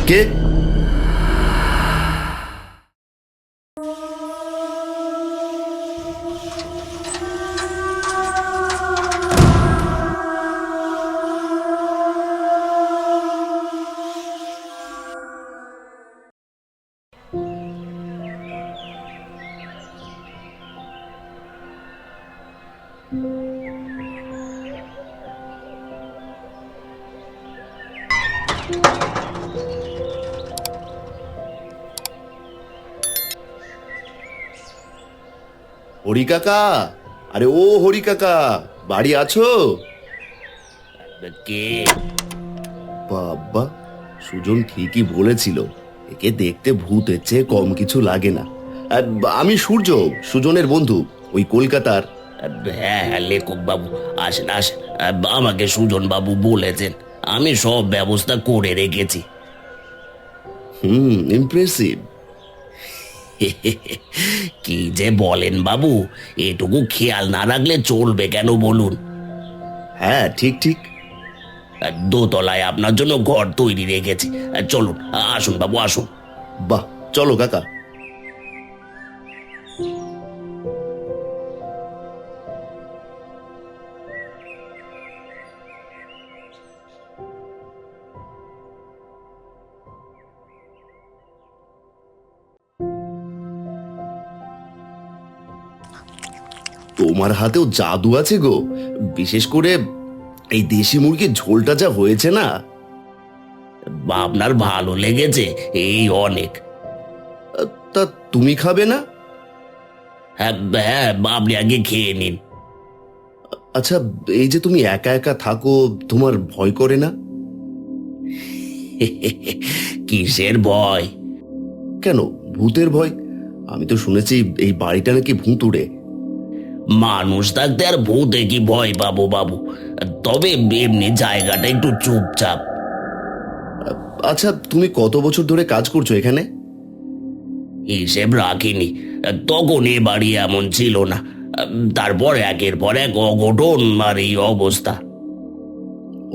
কে? হরি কাকা, আরে ও হরি কাকা, বাড়ি আছো? কে? বাবা, সুজন ঠিকই বলেছিল, একে দেখতে ভূতের চেয়ে কম কিছু লাগে না। আর আমি সূর্য, সুজনের বন্ধু, ওই কলকাতার। হ্যাঁ হ্যাঁ, লেখক বাবু আসেন আসেন। আমাকে সুজন বাবু বলেছেন, আমি সব ব্যবস্থা করে রেখেছি। ইমপ্রেসিভ। কি যে বলেন বাবু, এটুকু খেয়াল না রাখলে চলবে কেন বলুন? হ্যাঁ, ঠিক ঠিক। দোতলায় আপনার জন্য ঘর তৈরি রেখেছি, চলুন আসুন বাবু আসুন। বাহ, চলো কাকা। তোমার হাতেও জাদু আছে গো, বিশেষ করে এই দেশি মুরগির ঝোলটা যা হয়েছে না। আপনার ভালো লেগেছে এই অনেক। তা তুমি খাবে না? হ্যাঁ হ্যাঁ, আপনি আগে খেয়ে নিন। আচ্ছা, এই যে তুমি একা একা থাকো, তোমার ভয় করে না? কিসের ভয়? কেন, ভূতের ভয়? আমি তো শুনেছি এই বাড়িটা নাকি ভূতুড়ে। মানুষ থাকতে আর ভূতে কি ভয় পাবো বাবু? তবে এমনি জায়গাটা একটু চুপচাপ। আচ্ছা, তুমি কত বছর ধরে কাজ করছো এখানে? হিসেব রাখিনি, তখন এ বাড়ি এমন ছিল না। তারপর একের পর এক অঘটন আর এই অবস্থা।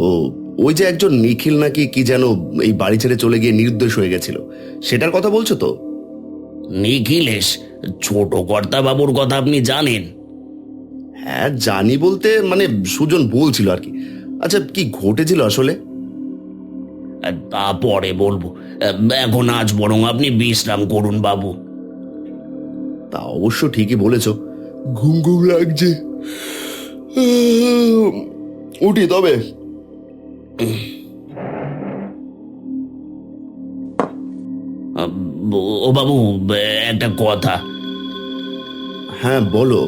ও, ওই যে একজন নিখিল নাকি কি যেন এই বাড়ি ছেড়ে চলে গিয়ে নিরুদ্দেশ হয়ে গেছিল, সেটার কথা বলছো তো? নিখিলেশ? ছোট কর্তা বাবুর কথা আপনি জানেন? হ্যাঁ জানি, বলতে মানে সুজন বলছিল আর কি। আচ্ছা, কি ঘটেছিল আসলে? তা পরে বলবো, এখন আজ বরং আপনি বিশ্রাম করুন বাবু। তা অবশ্য ঠিকই বলেছ, ঘুম ঘুম লাগছে। উঠি তবে। ও বাবু, একটা কথা। হ্যাঁ বলো।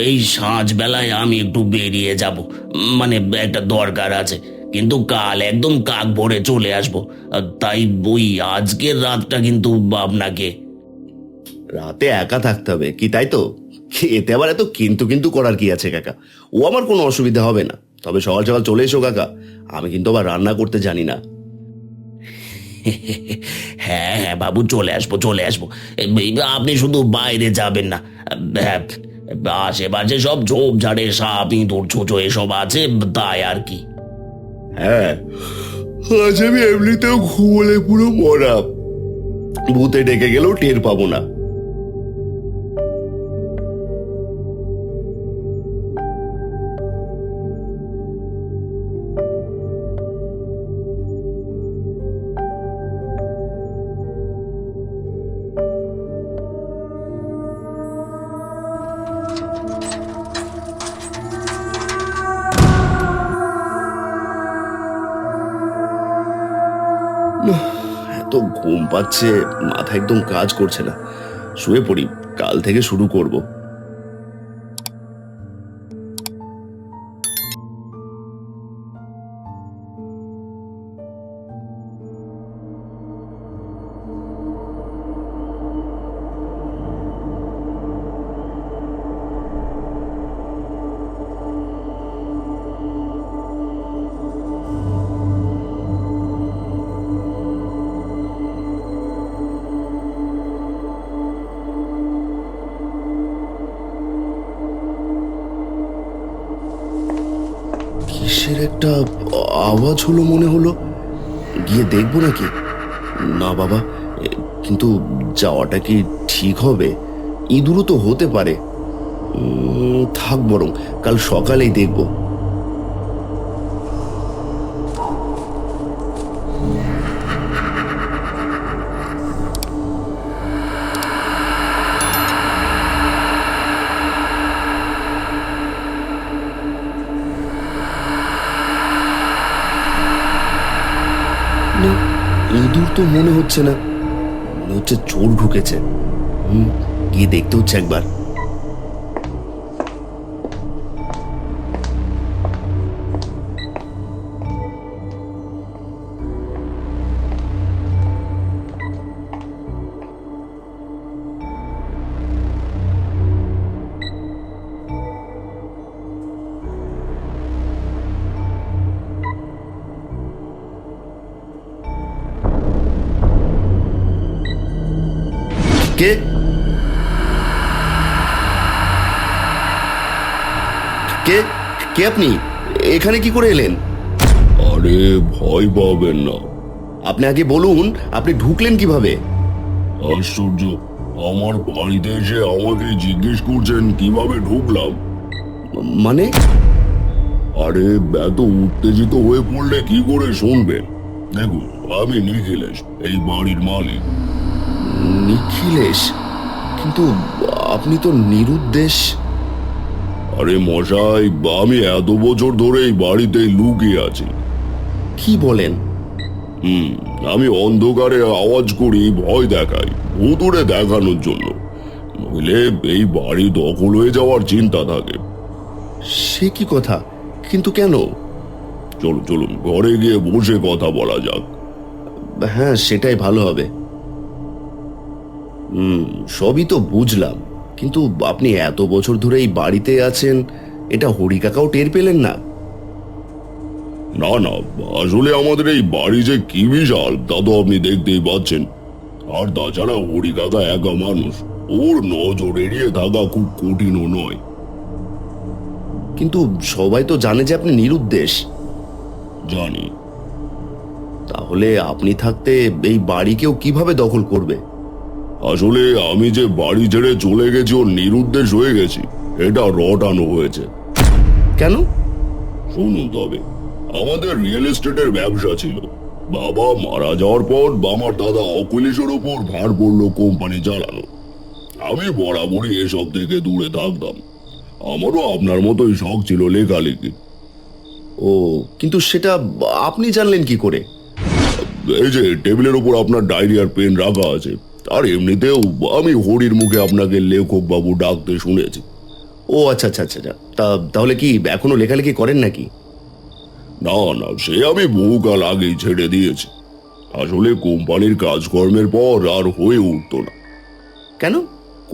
এই সাঁঝ বেলায় আমি একটু বেরিয়ে যাব, মানে একটা দরকার আছে, কিন্তু কাল একদম কাক ভোরে চলে আসবো। তাই ওই আজকের রাতটা কিন্তু আপনাকে। রাতে একা থাকতে হবে কি, তাই তো? এতে আবার এত কিন্তু কিন্তু করার কি আছে কাকা? ও আমার কোনো অসুবিধা হবে না, তবে সকাল সকাল চলে এসো কাকা। আমি কিন্তু আবার রান্না করতে জানি না। হ্যাঁ হ্যাঁ বাবু, চলে আসবো চলে আসবো। আপনি শুধু বাইরে যাবেন না। হ্যাঁ, আশেপাশে সব ঝোপঝাড়ে সাপ ইঁদুর ছুঁচো এসব আছে, তাই আর কি। হ্যাঁ, আজ আমি এমনিতেও ঘুমোলে পুরো মরা, ভূতে ডেকে গেলেও টের পাবো না। এত ঘুম পাচ্ছে, মাথা একদম কাজ করছে না। শুয়ে পড়ি, কাল থেকে শুরু করব। কিসের একটা আওয়াজ হলো মনে হলো। গিয়ে দেখবো নাকি? না বাবা, কিন্তু যাওয়াটা কি ঠিক হবে? ইঁদুরও তো হতে পারে। থাক, বরং কাল সকালেই দেখবো। না, ইঁদুর তো মনে হচ্ছে না, মনে হচ্ছে চোর ঢুকেছে। গিয়ে দেখতে হচ্ছে একবার। কে কে কে আপনি এখানে কি করে এলেন? আরে ভয় পাবেন না। আপনি আগে বলুন, আপনি ঢুকলেন কিভাবে? আশ্চর্য, আমার বাড়িতে এসে আমাকে জিজ্ঞেস করছেন কিভাবে ঢুকলাম। মানে? আরে এত উত্তেজিত হয়ে পড়লে কি করে শুনবেন? দেখুন, আমি নিখিলেশ, এই বাড়ির মালিক। নিখিলেশ? কিন্তু আপনি তো নিরুদ্দেশ। আরে মশাই, আমি এত বছর ধরে এই বাড়িতেই লুকিয়ে আছি। কি বলেন? আমি অন্ধকারে আওয়াজ করি, ভয় দেখাই, ভুতুড়ে দেখানোর জন্য। নইলে এই বাড়ি দখল হয়ে যাওয়ার চিন্তা থাকে। সে কি কথা? কিন্তু কেন? চলুন চলুন, ঘরে গিয়ে বসে কথা বলা যাক। হ্যাঁ, সেটাই ভালো হবে। সবই তো বুঝলাম, কিন্তু আপনি এত বছর ধরে এই বাড়িতে আছেন, এটা হরি কাকাও টের পেলেন না? না না, আসলে আমাদের এই বাড়ি যে কি বিশাল তা তো আপনি দেখতেই পাচ্ছেন। আর তাছাড়া হরি কাকা একা মানুষ, ওর নজর এড়িয়ে থাকা খুব কঠিনও নয়। কিন্তু সবাই তো জানে যে আপনি নিরুদ্দেশ। জানি। তাহলে আপনি থাকতে এই বাড়ি কেউ কিভাবে দখল করবে? আসলে আমি যে বাড়ি ছেড়ে চলে গেছি ও নিরুদ্দেশ হয়ে গেছি, এটা রটানো হয়েছে। কেন? শুনুন তবে, আমাদের রিয়েল এস্টেটের ব্যবসা ছিল। বাবা মারা যাওয়ার পর আমার দাদা অখিলেশের ওপর ভার পড়লো কোম্পানি চালানো। আমি বরাবরই এসব থেকে দূরে থাকতাম। আমারও আপনার মতোই শখ ছিল লেখালেখি। ও, কিন্তু সেটা আপনি জানলেন কি করে? এই যে টেবিলের উপর আপনার ডায়েরি আর পেন রাখা আছে, আর এমনিতেও আমি হরির মুখে আপনাকে লেখক বাবু ডাকতে শুনেছি। ও আচ্ছা আচ্ছা আচ্ছা আচ্ছা। তাহলে কি এখনো লেখালেখি করেন নাকি? না না, সে আমি বহুকাল আগেই ছেড়ে দিয়েছি। আসলে কোম্পানির কাজকর্মের পর আর হয়ে উঠতো না। কেন?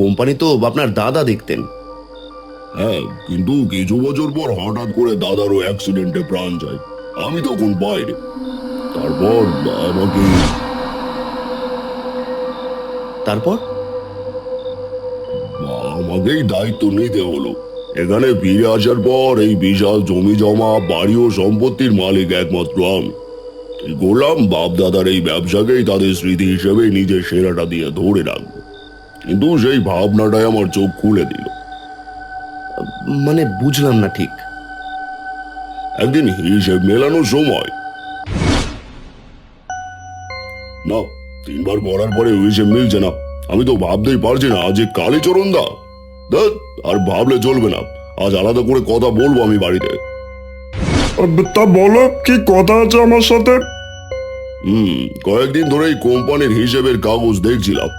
কোম্পানি তো আপনার দাদা দেখতেন। হ্যাঁ, কিন্তু কিছু বছর পর হঠাৎ করে দাদারও অ্যাক্সিডেন্টে প্রাণ যায়। আমি তখন বাইরে। তারপর তারপর? আমাকেই দায়িত্ব নিতে হলো। এখানে ফিরে আসার পর এই বিশাল জমি জমা, বাড়ি ও সম্পত্তির মালিক একমাত্র আমি। ঠিক করলাম বাপ দাদার এই ব্যবসাকেই তাদের স্মৃতি হিসেবে নিজের সেরাটা দিয়ে ধরে রাখবো। কিন্তু সেই ভাবনাটাই আমার চোখ খুলে দিল। মানে বুঝলাম না ঠিক। একদিন হিসেব মেলানোর সময়, না, 3বার করার পরে হিসেব মিলছে না। আমি তো ভাবতেই পারছি না যে কালীচরণ দা। আর ভাবলে চলবে না, আজ আলাদা করে কথা বলবো আমি বাড়িতে। তা বলো, কি কথা আছে আমার সাথে? কয়েকদিন ধরে এই কোম্পানির হিসেবের কাগজ দেখছিলাম।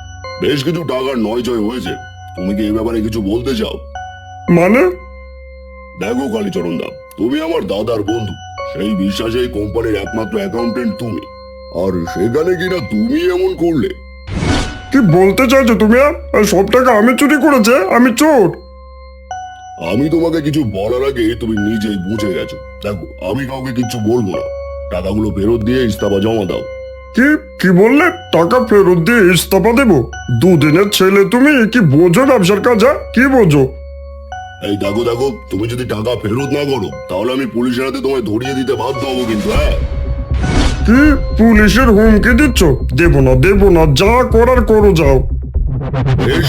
বেশ কিছু টাকার নয়জয় হয়েছে। তুমি কি এই ব্যাপারে কিছু বলতে চাও? মানে? দেখো কালীচরণ দা, তুমি আমার দাদার বন্ধু। সেই বিশ্বাসে এই কোম্পানির একমাত্র অ্যাকাউন্টেন্ট তুমি। আর সেখানে কিনা তুমি এমন করলে। কি বলতে চাইছো তুমি? আর সব টাকা আমি চুরি করেছে? আমি চোর? আমি তোমাকে কিছু বলার আগে তুমি নিজেই বুঝে গেছো। দেখো, আমি কাউকে কিছু বলবো না। টাকাগুলো ফেরত দিয়ে ইস্তফা জমা দাও। কি কি বললে? টাকা ফেরত দিয়ে ইস্তফা দেবো? দুদিনের ছেলে তুমি, কি বোঝো ব্যবসার কাজ? কি বোঝো? এই দেখো দেখো, তুমি যদি টাকা ফেরত না করো তাহলে আমি পুলিশের হাতে তোমায় ধরিয়ে দিতে বাধ্য হবো কিন্তু। হ্যাঁ, কি পুলিশের হুমকি দিচ্ছ? দেবো না দেবো না, যা করার করো যাও। বেশ,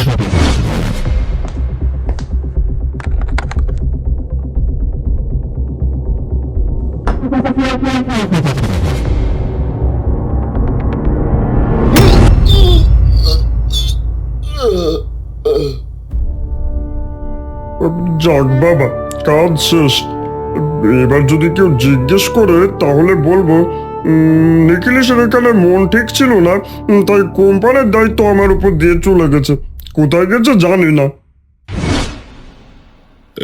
যাক বাবা, কাজ শেষ। এবার যদি কেউ জিজ্ঞেস করে তাহলে বলবো নিখিলেশের এখানে মন ঠিক ছিল না, তাই কোম্পানির দায়িত্ব আমার উপর দিয়ে চলে গেছে। কোথায় গেছে জানি না।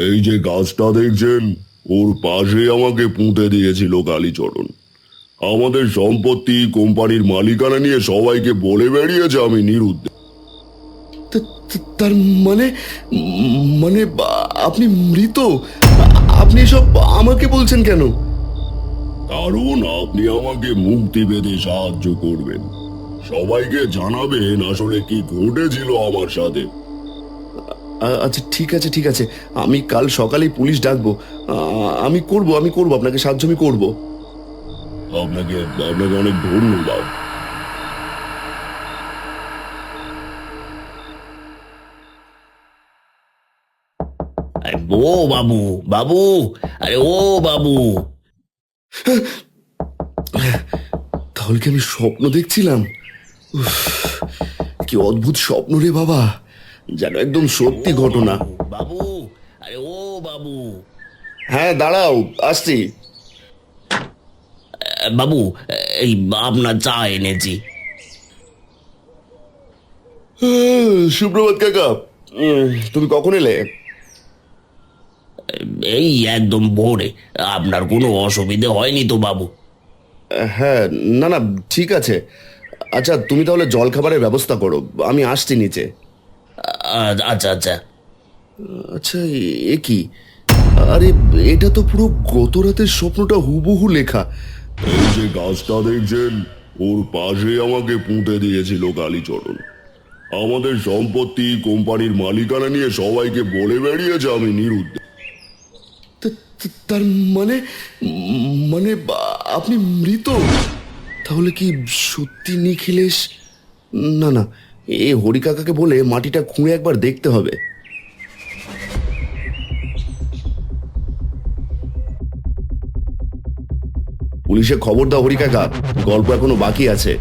এই যে গাছটা দেখছেন, ওর পাশে আমাকে পুঁতে দিয়েছিল কালীচরণ। আমাদের সম্পত্তি, কোম্পানির মালিকানা নিয়ে সবাইকে বলে বেরিয়েছে আমি নিরুদ্দেশ। তার মানে মানে আপনি মৃত? আপনি সব আমাকে বলছেন কেন? কারণ আপনি আমাকে মুক্তি পেতে সাহায্য করবেন, সবাইকে জানাবেন আসলে কি ঘটেছিল আমার সাথে। আচ্ছা ঠিক আছে ঠিক আছে, আমি কাল সকালেই পুলিশ ডাকবো। আমি করব আপনাকে সাহায্য আমি করবো। আপনাকে আপনাকে অনেক ধন্যবাদ। আরে ও বাবু, বাবু, আরে ও বাবু। তাহলে কি আমি স্বপ্ন দেখছিলাম? উফ, কি অদ্ভুত স্বপ্ন রে বাবা, যেন একদম সত্যি ঘটনা। বাবু, আরে ও বাবু। হ্যাঁ দাঁড়াও, আসছি। বাবু, এই আপনার চা এনেছি। সুপ্রভাত কাকা, তুমি কখন এলে? এই একদম ভোরে। আপনার কোনো অসুবিধে হয়নি তো বাবু? হ্যাঁ, না না ঠিক আছে। আচ্ছা তুমি তাহলে জল খাবারের ব্যবস্থা করো, আমি আসছি নিচে। আচ্ছা আচ্ছা। আচ্ছা এ কি? আরে এটা তো পুরো গত রাতের স্বপ্নটা হুবহু লেখা। এই যে গাছটা দেখছেন, ওর পাশে আমাকে পুঁতে দিয়েছিল কালীচরণ। আমাদের সম্পত্তি, কোম্পানির মালিকানা নিয়ে সবাইকে বলে বেরিয়েছে আমি নিরুদ্দেশ। তার মানে মানে আপনি মৃত? তাহলে কি সত্যি নিখিলেশ? না না, এ হরি কাকাকে বলে মাটিটা খুঁড়ে একবার দেখতে হবে। পুলিশে খবর দাও হরি কাকা, গল্প এখনো বাকি আছে।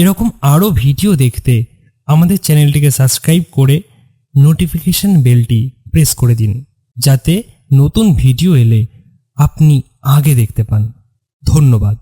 এরকম আরও ভিডিও দেখতে আমাদের চ্যানেলটিকে সাবস্ক্রাইব করে নোটিফিকেশন বেলটি প্রেস করে দিন, যাতে নতুন ভিডিও এলে আপনি আগে দেখতে পান। ধন্যবাদ।